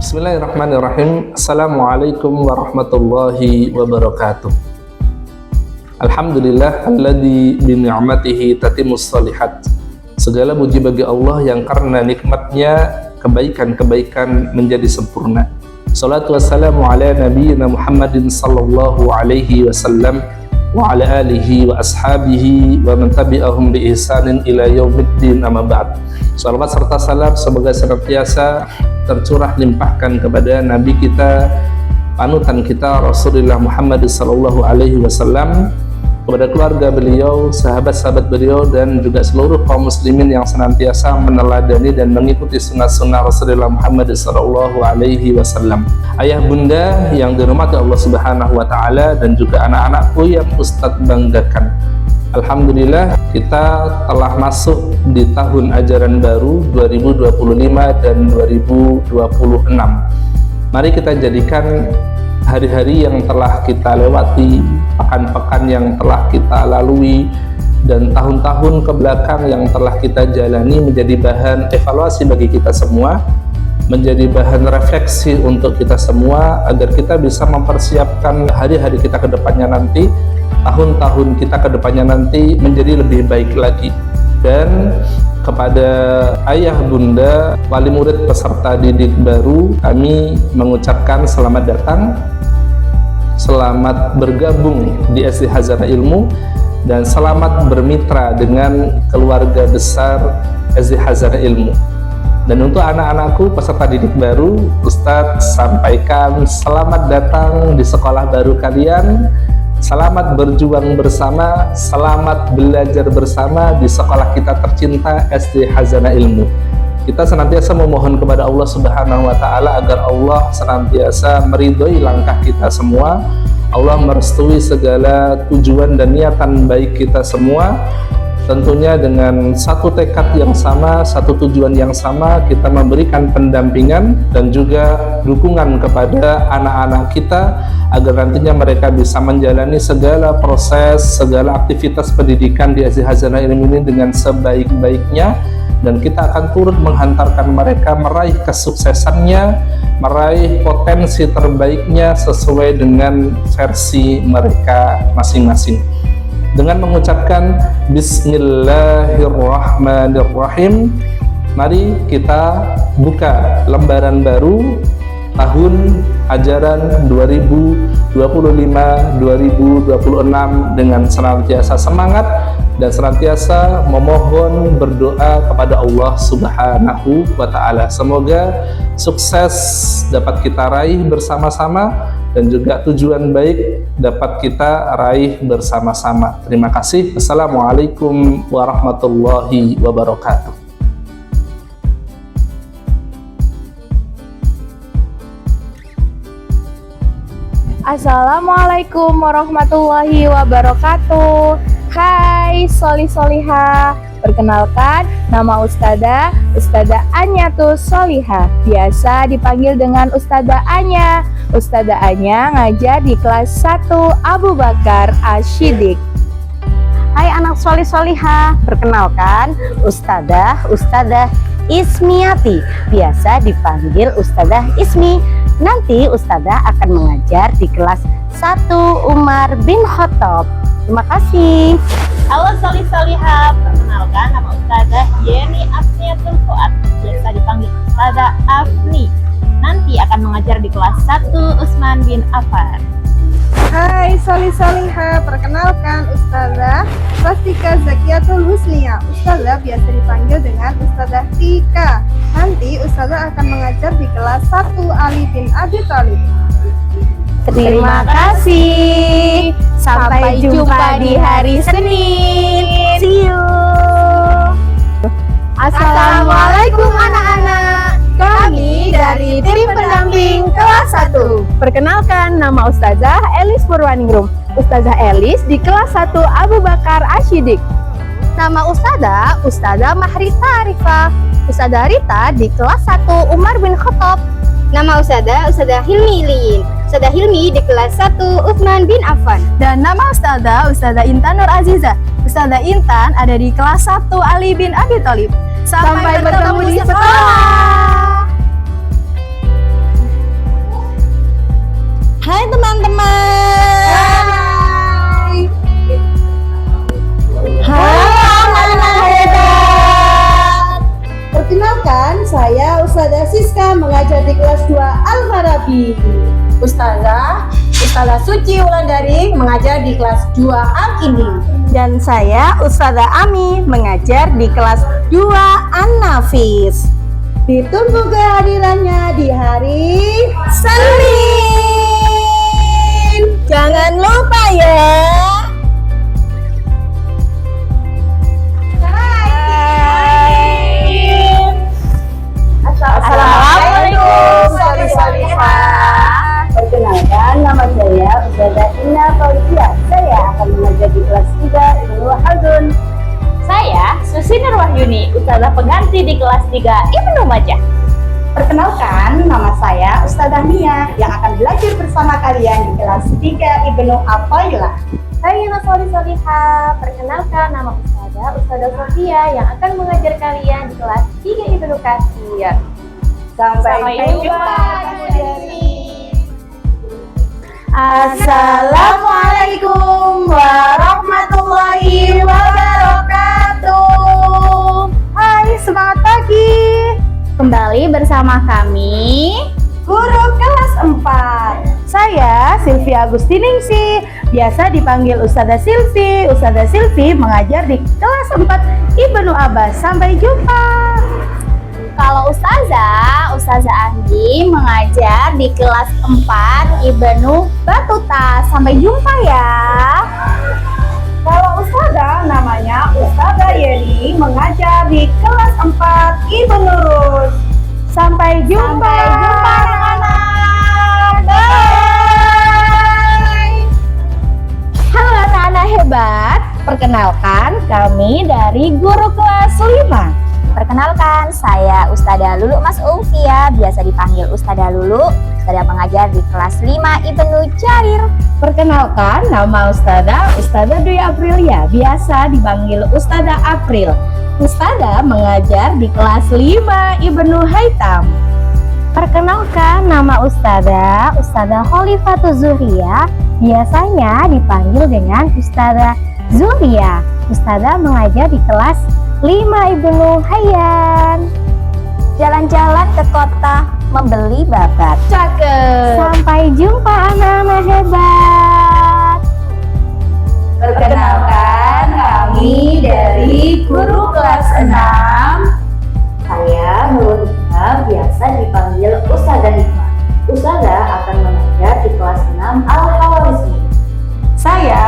Bismillahirrahmanirrahim. Assalamualaikum warahmatullahi wabarakatuh. Alhamdulillah alladzi bi ni'matihi tatimmus shalihat. Segala puji bagi Allah yang karena nikmatnya kebaikan-kebaikan menjadi sempurna. Salatu wassalamu ala nabiyyina Muhammadin sallallahu alaihi wasallam wa ala alihi wa ashabihi wa man tabi'ahum bi ihsanin ila yaumiddin, amma ba'd. Salawat serta salam semoga senantiasa tercurah limpahkan kepada nabi kita, panutan kita Rasulullah Muhammad sallallahu alaihi wasallam, kepada keluarga beliau, sahabat-sahabat beliau, dan juga seluruh kaum muslimin yang senantiasa meneladani dan mengikuti sunnah-sunnah Rasulullah Muhammad sallallahu alaihi wasallam. Ayah bunda yang dirahmati Allah Subhanahu wa taala dan juga anak-anakku yang Ustadz banggakan. Alhamdulillah kita telah masuk di tahun ajaran baru 2025 dan 2026. Mari kita jadikan hari-hari yang telah kita lewati, pekan-pekan yang telah kita lalui, dan tahun-tahun kebelakang yang telah kita jalani menjadi bahan evaluasi bagi kita semua, menjadi bahan refleksi untuk kita semua, agar kita bisa mempersiapkan hari-hari kita ke depannya nanti, tahun-tahun kita ke depannya nanti menjadi lebih baik lagi. Dan kepada ayah bunda, wali murid peserta didik baru, kami mengucapkan selamat datang, selamat bergabung di SD Hazanah Ilmu, dan selamat bermitra dengan keluarga besar SD Hazanah Ilmu. Dan untuk anak-anakku peserta didik baru, Ustadz sampaikan selamat datang di sekolah baru kalian, selamat berjuang bersama, selamat belajar bersama di sekolah kita tercinta SD Hazanah Ilmu. Kita senantiasa memohon kepada Allah Subhanahu wa taala agar Allah senantiasa meridhoi langkah kita semua. Allah merestui segala tujuan dan niatan baik kita semua. Tentunya dengan satu tekad yang sama, satu tujuan yang sama, kita memberikan pendampingan dan juga dukungan kepada anak-anak kita agar nantinya mereka bisa menjalani segala proses, segala aktivitas pendidikan di SD Hazanah Ilmu ini dengan sebaik-baiknya, dan kita akan turut menghantarkan mereka meraih kesuksesannya, meraih potensi terbaiknya sesuai dengan versi mereka masing-masing. Dengan mengucapkan Bismillahirrahmanirrahim, mari kita buka lembaran baru tahun ajaran 2025-2026 dengan senantiasa semangat dan senantiasa memohon berdoa kepada Allah Subhanahu wa taala. Semoga sukses dapat kita raih bersama-sama dan juga tujuan baik dapat kita raih bersama-sama. Terima kasih. Assalamualaikum warahmatullahi wabarakatuh. Assalamualaikum warahmatullahi wabarakatuh. Hai Solih-Solihah, perkenalkan nama Ustadzah Anyatus Solihah, biasa dipanggil dengan Ustadzah Anya. Ustadzah Anya ngajar di kelas 1 Abu Bakar Ashidik. Hai anak Solih-Solihah, perkenalkan Ustadzah Ismiati, biasa dipanggil Ustadzah Ismi. Nanti Ustadzah akan mengajar di kelas 1 Umar bin Khattab. Terima kasih. Halo Solih-Solihah, perkenalkan nama Ustadzah Yeni Afniatul Fuad, biasa dipanggil Ustadzah Afni. Nanti akan mengajar di kelas 1 Utsman bin Affan. Hai Solih-Solihah, perkenalkan Ustadzah Swastika Zakiatul Husnia. Ustadzah biasa dipanggil dengan Ustadzah Tika. Nanti Ustadzah akan mengajar di kelas 1 Ali bin Abi Thalib. Terima kasih. Sampai jumpa di hari Senin. See you. Assalamualaikum anak-anak. Kami dari tim pendamping kelas 1. Perkenalkan nama Ustadzah Elis Purwaningrum. Ustadzah Elis di kelas 1 Abu Bakar Ashidik. Nama Ustadzah Mahrita Arifah. Ustadzah Rita di kelas 1 Umar bin Khattab. Nama Ustadzah Hilmi Iliin. Ustadzah Hilmi di kelas 1 Utsman bin Affan. Dan nama Ustadzah Intan Nur Aziza. Ustadzah Intan ada di kelas 1 Ali bin Abi Thalib. Sampai bertemu di sekolah. Hai teman-teman. Hai anak-anak hebat. Perkenalkan, saya Ustazah Siska mengajar di kelas 2 Al-Farabi. Ustazah Suci Wulandari mengajar di kelas 2 Al-Kindi. Dan saya Ustazah Ami mengajar di kelas 2 An-Nafis. Ditunggu kehadirannya di hari Senin. Jangan lupa ya. Assalamualaikum Salih-salihah. Perkenalkan, nama saya Ustazah Inna Fauzia. Saya akan mengajar di kelas 3 Ibnu Khaldun. Saya Susi Nurwahyuni, Ustazah pengganti di kelas 3 Ibnu Majah. Perkenalkan, nama saya Ustazah Nia yang akan belajar bersama kalian di kelas 3 Ibnu Athaillah. Hai anak solih-solihah, perkenalkan nama Ustazah Sofia yang akan mengajar kalian di kelas 3 Ibnu Katsir. Sampai jumpa. Assalamualaikum warahmatullahi wabarakatuh. Hai, semangat pagi. Kembali bersama kami Guru kelas 4. Saya Silvi Agustiningsi, biasa dipanggil Ustazah Silvi. Ustazah Silvi mengajar di kelas 4 Ibnu Abbas. Sampai jumpa. Kalau Ustazah Andi mengajar di kelas 4 Ibnu Batuta. Sampai jumpa ya. Kalau Ustazah namanya Ustazah Yeni mengajar di kelas 4 Ibnu Rus. Sampai jumpa. Anak-anak. Bye. Halo anak-anak hebat. Perkenalkan, kami dari guru kelas 5. Perkenalkan, saya Ustazah Lulu Mas Ulfia, biasa dipanggil Ustazah Lulu. Ustazah mengajar di kelas 5 Ibnu Jarir. Perkenalkan, nama Ustazah Dwi Aprilia, biasa dipanggil Ustazah April. Ustazah mengajar di kelas 5 Ibnu Haitam. Perkenalkan, nama Ustazah Khalifatul Zuhria, biasanya dipanggil dengan Ustazah Zuhria. Ustazah mengajar di kelas 5 Ibnu Hayyan. Jalan-jalan ke kota membeli babat. Cakep. Sampai jumpa anak-anak hebat. Perkenalkan, kami dari guru kelas 6. Saya Nurul Hikmah, biasa dipanggil Ustazah Hikmah. Ustazah akan mengajar di kelas 6 Al-Hawarizmi. Saya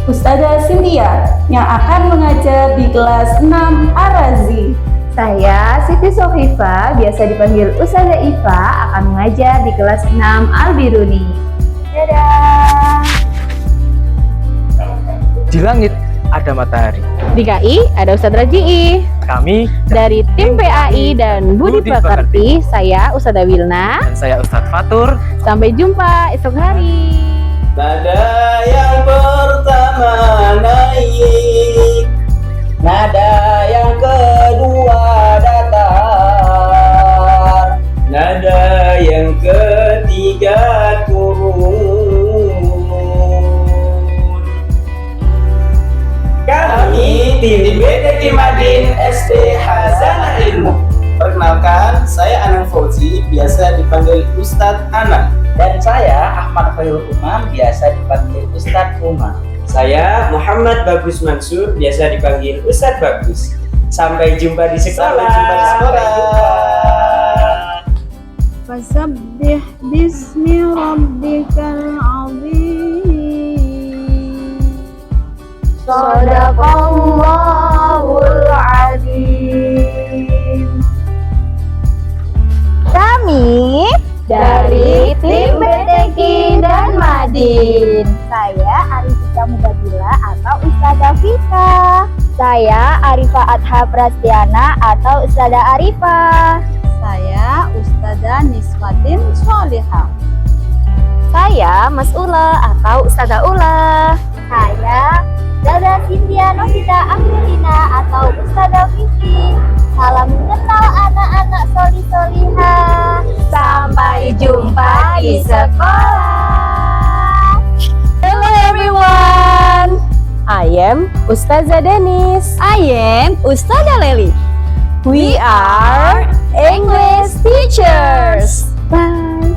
Ustazah Cynthia yang akan mengajar di kelas 6 Ar-Razi. Saya Siti Sohifa, biasa dipanggil Ustazah Iva, akan mengajar di kelas 6 Al-Biruni. Dadah. Di langit ada matahari. Di KI ada Ustazah Raji'i. Kami Dari tim PAI dan Budi Budi Pekerti, saya Ustazah Wilna. dan saya Ustadz Fatur. Sampai jumpa esok hari. Nada yang pertama naik, nada yang kedua datar, nada yang ketiga turun. Kami tim BTK Madin SD Hazanah Ilmu. Perkenalkan, saya Anang Fauzi, biasa dipanggil Ustadz Anang. Dan saya Ahmad Khairul Umam, biasa dipanggil Ustadz Umam. Saya Muhammad Bagus Mansur, biasa dipanggil Ustadz Bagus. Sampai jumpa di sekolah. Fasabbih bismi rabbikal azim. Shadaqallahul azim. Kami dari tim BTK dan Madin. Saya Arifika Mubadila atau Ustazah Fika. Saya Arifah Adha Prastiana atau Ustazah Arifah. Saya Ustazah Niswatin Sholihah. Saya Mas Ula atau Ustazah Ula. Saya Ustazah Cynthia Novita Amelina atau Ustazah Vivi. Salam kenal anak-anak solih-solihah. Sampai jumpa di sekolah. am Ustazah Denis. I am Ustazah Leli. We are English teachers. Bye.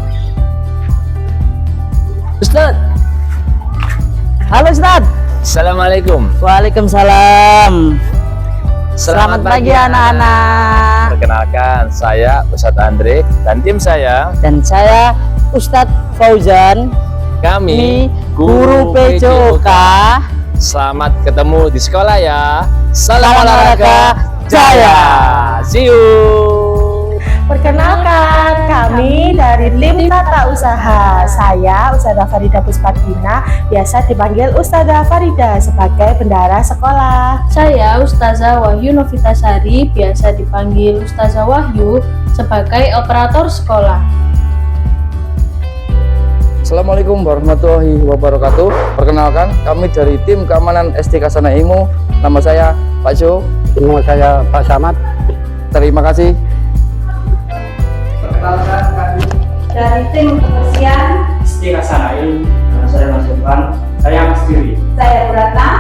Ustaz. Halo Ustaz. Assalamualaikum. Waalaikumsalam. Selamat pagi anak-anak. Perkenalkan, saya Ustadz Andre dan tim saya. Dan saya Ustadz Fauzan. Kami Guru PJOK. Selamat ketemu di sekolah ya. Salam olahraga jaya. See you. Perkenalkan, kami dari tim tata usaha. Saya Ustazah Farida Puspatina, biasa dipanggil Ustazah Farida sebagai bendahara sekolah. Saya Ustazah Wahyu Novitasari, biasa dipanggil Ustazah Wahyu sebagai operator sekolah. Assalamualaikum warahmatullahi wabarakatuh. Perkenalkan, kami dari tim keamanan SD Kasana Ilmu. Nama saya Pak Jo. Nama saya Pak Samad. Terima kasih. Perkenalkan, kami Dari tim kebersihan, SD Kasana Ilmu. Nama saya Mas Irfan. Saya Mas Diri. saya Bu Ratna.